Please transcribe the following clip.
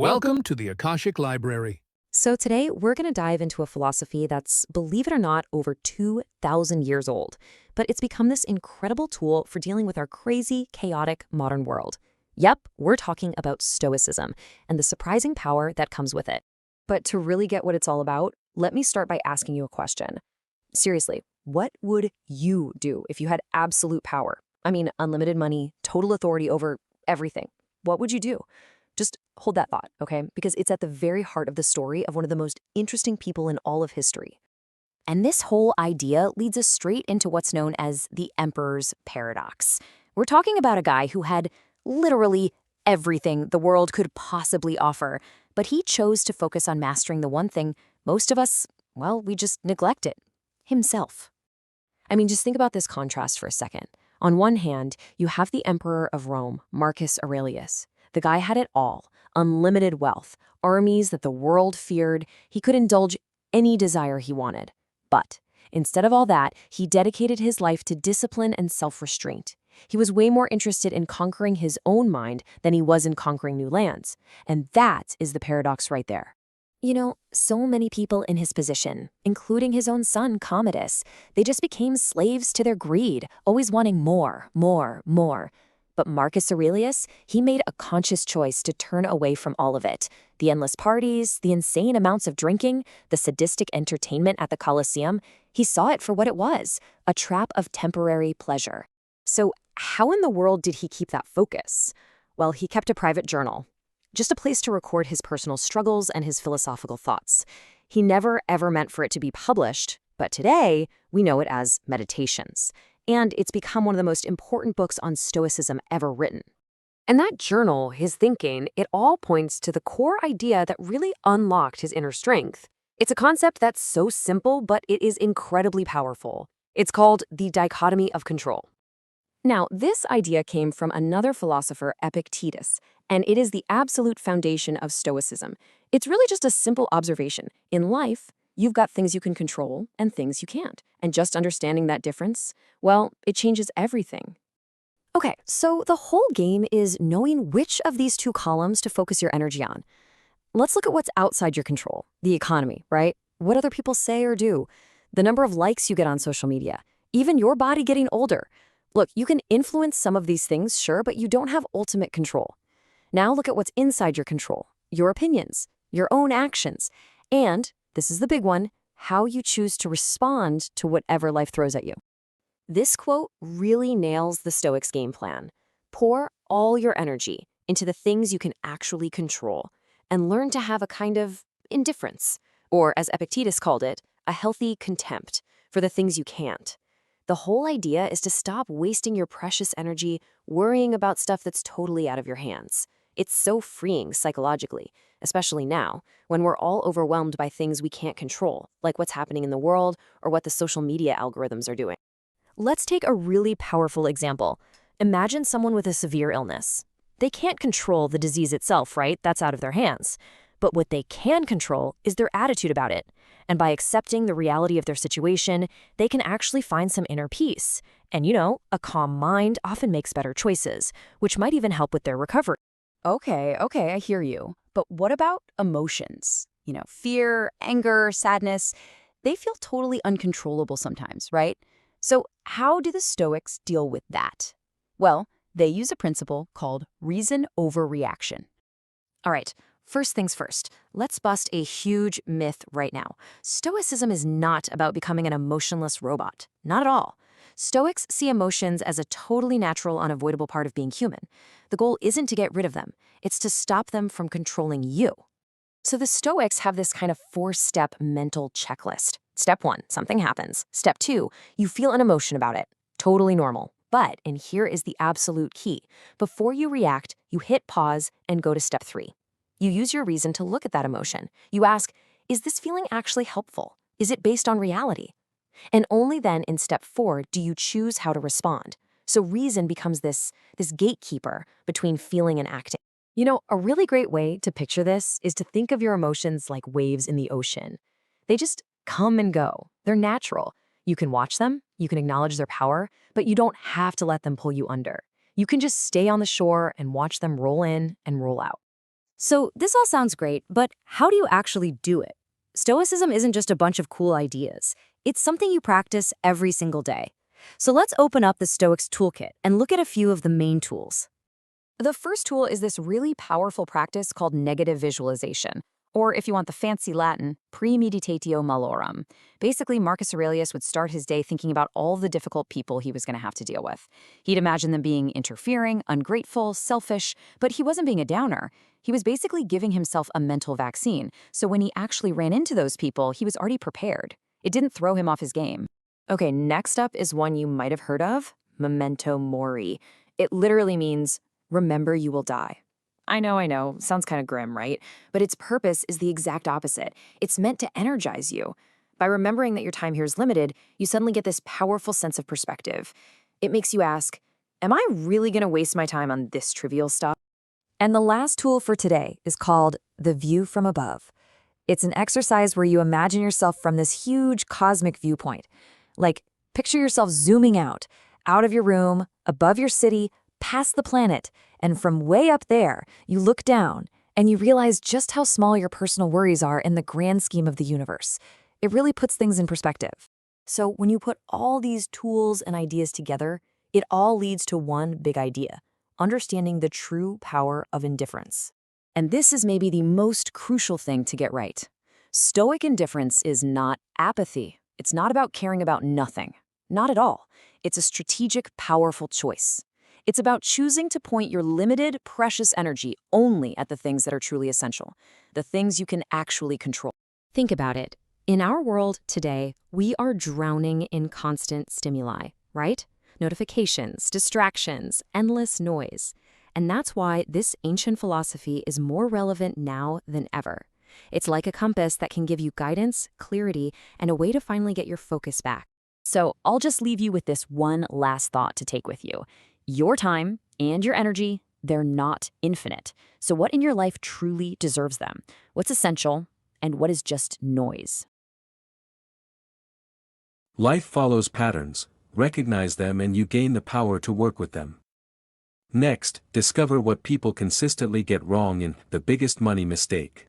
Welcome to the Akashic Library. So today we're going to dive into a philosophy that's, believe it or not, over 2,000 years old. But it's become this incredible tool for dealing with our crazy, chaotic modern world. Yep, we're talking about Stoicism and the surprising power that comes with it. But to really get what it's all about, let me start by asking you a question. Seriously, what would you do if you had absolute power? I mean, unlimited money, total authority over everything. What would you do? Just hold that thought, okay? Because it's at the very heart of the story of one of the most interesting people in all of history. And this whole idea leads us straight into what's known as the Emperor's Paradox. We're talking about a guy who had literally everything the world could possibly offer, but he chose to focus on mastering the one thing most of us, well, we just neglect it: himself. I mean, just think about this contrast for a second. On one hand, you have the Emperor of Rome, Marcus Aurelius. The guy had it all: unlimited wealth, armies that the world feared. He could indulge any desire he wanted. But instead of all that, he dedicated his life to discipline and self-restraint. He was way more interested in conquering his own mind than he was in conquering new lands. And that is the paradox right there. You know, so many people in his position, including his own son, Commodus, they just became slaves to their greed, always wanting more, more, more. But Marcus Aurelius, he made a conscious choice to turn away from all of it. The endless parties, the insane amounts of drinking, the sadistic entertainment at the Colosseum, he saw it for what it was: a trap of temporary pleasure. So how in the world did he keep that focus? Well, he kept a private journal, just a place to record his personal struggles and his philosophical thoughts. He never ever meant for it to be published, but today we know it as Meditations. And it's become one of the most important books on Stoicism ever written. And that journal, his thinking, it all points to the core idea that really unlocked his inner strength. It's a concept that's so simple, but it is incredibly powerful. It's called the dichotomy of control. Now, this idea came from another philosopher, Epictetus, and it is the absolute foundation of Stoicism. It's really just a simple observation. In life, you've got things you can control and things you can't. And just understanding that difference, well, it changes everything. Okay, so the whole game is knowing which of these two columns to focus your energy on. Let's look at what's outside your control: the economy, right? What other people say or do, the number of likes you get on social media, even your body getting older. Look, you can influence some of these things, sure, but you don't have ultimate control. Now look at what's inside your control: your opinions, your own actions, and, this is the big one, how you choose to respond to whatever life throws at you. This quote really nails the Stoics' game plan. Pour all your energy into the things you can actually control and learn to have a kind of indifference, or as Epictetus called it, a healthy contempt for the things you can't. The whole idea is to stop wasting your precious energy worrying about stuff that's totally out of your hands. It's so freeing psychologically, especially now, when we're all overwhelmed by things we can't control, like what's happening in the world or what the social media algorithms are doing. Let's take a really powerful example. Imagine someone with a severe illness. They can't control the disease itself, right? That's out of their hands. But what they can control is their attitude about it. And by accepting the reality of their situation, they can actually find some inner peace. And you know, a calm mind often makes better choices, which might even help with their recovery. Okay, I hear you. But what about emotions? You know, fear, anger, sadness. They feel totally uncontrollable sometimes, right? So how do the Stoics deal with that? Well, they use a principle called reason over reaction. All right, first things first, let's bust a huge myth right now. Stoicism is not about becoming an emotionless robot. Not at all. Stoics see emotions as a totally natural, unavoidable part of being human. The goal isn't to get rid of them. It's to stop them from controlling you. So the Stoics have this kind of 4-step mental checklist. Step 1, something happens. Step 2, you feel an emotion about it. Totally normal. But, and here is the absolute key, before you react, you hit pause and go to step 3. You use your reason to look at that emotion. You ask, is this feeling actually helpful? Is it based on reality? And only then in step 4 do you choose how to respond. So reason becomes this gatekeeper between feeling and acting. You know, a really great way to picture this is to think of your emotions like waves in the ocean. They just come and go. They're natural. You can watch them, you can acknowledge their power, but you don't have to let them pull you under. You can just stay on the shore and watch them roll in and roll out. So this all sounds great, but how do you actually do it? Stoicism isn't just a bunch of cool ideas. It's something you practice every single day. So let's open up the Stoics toolkit and look at a few of the main tools. The first tool is this really powerful practice called negative visualization, or if you want the fancy Latin, premeditatio malorum. Basically, Marcus Aurelius would start his day thinking about all the difficult people he was going to have to deal with. He'd imagine them being interfering, ungrateful, selfish, but he wasn't being a downer. He was basically giving himself a mental vaccine, so when he actually ran into those people, he was already prepared. It didn't throw him off his game. Okay, next up is one you might have heard of, memento mori. It literally means remember you will die. I know, sounds kind of grim, right? But its purpose is the exact opposite. It's meant to energize you. By remembering that your time here is limited, you suddenly get this powerful sense of perspective. It makes you ask, am I really going to waste my time on this trivial stuff? And the last tool for today is called the view from above. It's an exercise where you imagine yourself from this huge cosmic viewpoint. Like, picture yourself zooming out of your room, above your city, past the planet, and from way up there, you look down and you realize just how small your personal worries are in the grand scheme of the universe. It really puts things in perspective. So when you put all these tools and ideas together, it all leads to one big idea: understanding the true power of indifference. And this is maybe the most crucial thing to get right. Stoic indifference is not apathy. It's not about caring about nothing. Not at all. It's a strategic, powerful choice. It's about choosing to point your limited, precious energy only at the things that are truly essential, the things you can actually control. Think about it. In our world today, we are drowning in constant stimuli, right? Notifications, distractions, endless noise. And that's why this ancient philosophy is more relevant now than ever. It's like a compass that can give you guidance, clarity, and a way to finally get your focus back. So I'll just leave you with this one last thought to take with you. Your time and your energy, they're not infinite. So what in your life truly deserves them? What's essential and what is just noise? Life follows patterns. Recognize them and you gain the power to work with them. Next, discover what people consistently get wrong in The Biggest Money Mistake.